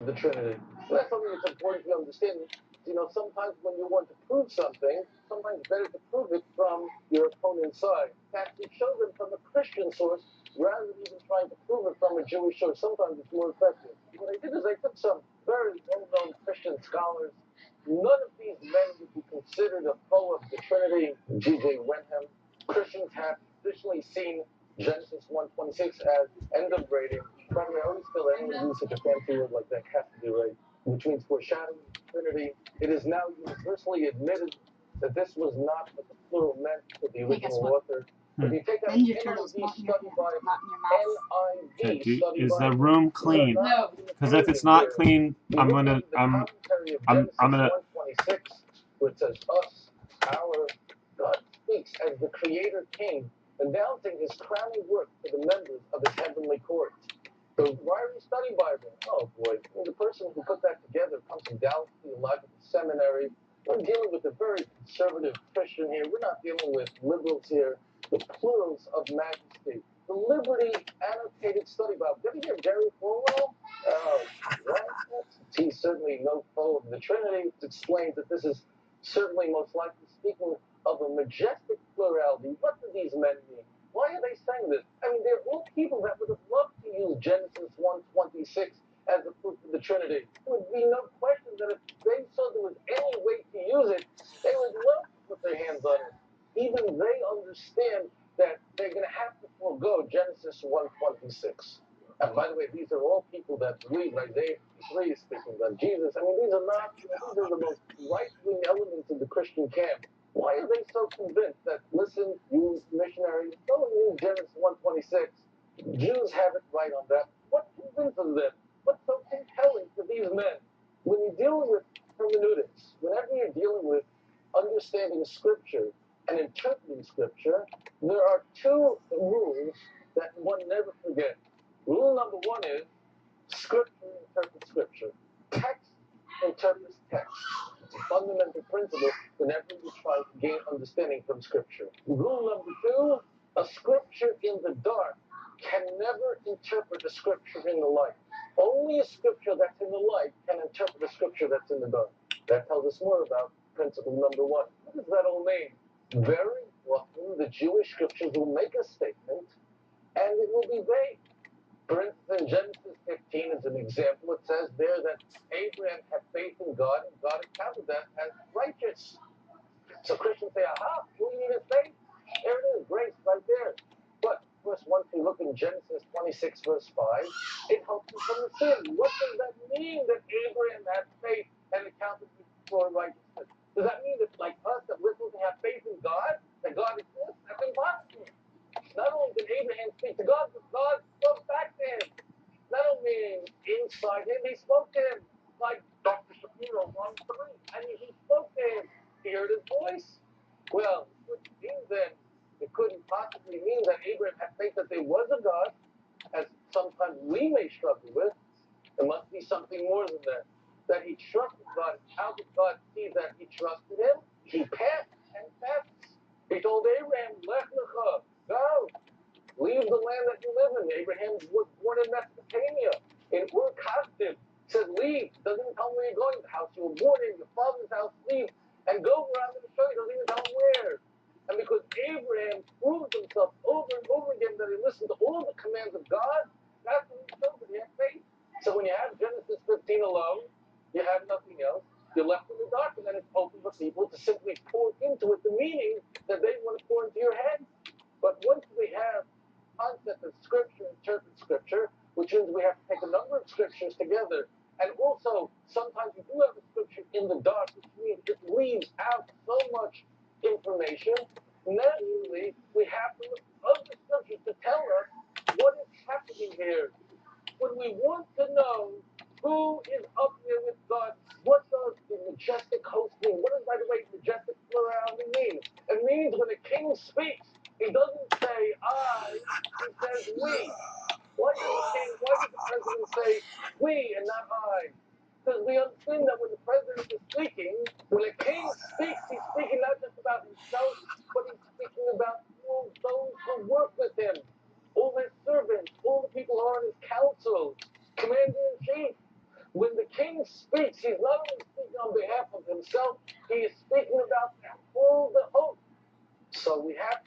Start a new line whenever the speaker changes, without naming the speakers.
the Trinity. So that's something that's important to understand. You know, sometimes when you want to prove something, sometimes it's better to prove it from your opponent's side. To actually show them from a Christian source rather than even trying to prove it from a Jewish source. Sometimes it's more effective. What I did is I took some very well-known Christian scholars. None of these men would be considered a foe of the Trinity. G.J. Wenham. Christians have traditionally seen Genesis 1:26 as end of grading. By the way, I always feel anyone who uses such a fancy word like that has to be right, which means foreshadowing the Trinity. It is now universally admitted that this was not what the plural meant for the original author. If you take out NIV study by NIV study
Is
by
the room clean?
No.
Because if it's not clean, I'm gonna
1:26, where it says us, our God speaks as the Creator King, announcing His crowning work to the members of His heavenly court. The Ryrie Study Bible. Oh boy, I mean, the person who put that together comes from Dallas Theological Seminary. We're dealing with a very conservative Christian here. We're not dealing with liberals here. The plurals of majesty. The Liberty Annotated Study Bible. Did you hear Jerry Falwell? Oh, right. He's certainly no foe of the Trinity. It explains that this is certainly most likely speaking of a majestic plurality. What do these men mean? Why are they saying this? I mean, they're all people that would have loved to use Genesis 1:26 as a proof of the Trinity. There would be no question that if they saw there was any way to use it, they would love to put their hands on it. Even they understand that they're going to have to forego Genesis 1:26. And by the way, these are all people that believe Isaiah 53 is speaking about Jesus. I mean, these are not, these are the most right-wing elements of the Christian camp. Why are they so convinced that, listen, you missionaries, don't use Genesis 1:26. Jews have it right on that. What convinces them? What's so compelling for these men? When you're dealing with hermeneutics, whenever you're dealing with understanding Scripture and interpreting Scripture, there are two rules that one never forgets. Rule number one is Scripture interprets Scripture. Text interprets text. It's a fundamental principle whenever you try to gain understanding from Scripture. Rule number two, a Scripture in the dark can never interpret a Scripture in the light. Only a Scripture that's in the light can interpret a Scripture that's in the dark. That tells us more about principle number one. What does that all mean? Very often, the Jewish Scriptures will make a statement, and it will be vague. For instance, in Genesis 15, as an example, it says there that Abraham had faith in God, and God accounted that as righteous. So Christians say, aha, we need a faith. There it is, grace right there. But, of course, once we look in Genesis 26, verse 5, it helps us understand. What does that mean that Abraham had faith and accounted for righteousness? Does that mean that, like us, that we're supposed to have faith in God, that God exists? That's impossible. Not only did Abraham speak to God, but God spoke back to him. Not only inside him, he spoke to him, like Dr. Shapiro, 1:3. I mean, he spoke to him. He heard his voice. Well, which means then, it couldn't possibly mean that Abraham had faith that there was a God, as sometimes we may struggle with. There must be something more than that. That he trusted God. How did God see that he trusted him? He passed and tests. He told Abraham, Lech lecha, go. Leave the land that you live in. Abraham was born in Mesopotamia, in Ur-Kasdim. Says, leave. Doesn't even tell him where you're going. The house you were born in, your father's house, leave. And go where I'm going to show you. Doesn't even tell him where. And because Abraham proved himself over and over again that he listened to all the commands of God, that's when he showed that he had faith. So when you have Genesis 15 alone, you have nothing else. You're left in the dark, and then it's open for people to simply pour into it the meaning that they want to pour into your head. But once we have concept of Scripture, interpret Scripture, which means we have to take a number of Scriptures together. And also, sometimes you do have a Scripture in the dark, which means it leaves out so much information. Naturally, we have to look at other Scriptures to tell us what is happening here. When we want to know who is up there with God, what does the majestic host mean? What does, by the way, majestic plurality mean? It means when a king speaks, he doesn't say I, he says we. Why does the president say we and not I? Because we understand that when the president is speaking, when a king speaks, he's speaking not just about himself, but he's speaking about all those who work with him, all his servants, all the people who are on his council, commander-in-chief. When the king speaks, he's not only speaking on behalf of himself, he is speaking about the whole the oath. So we have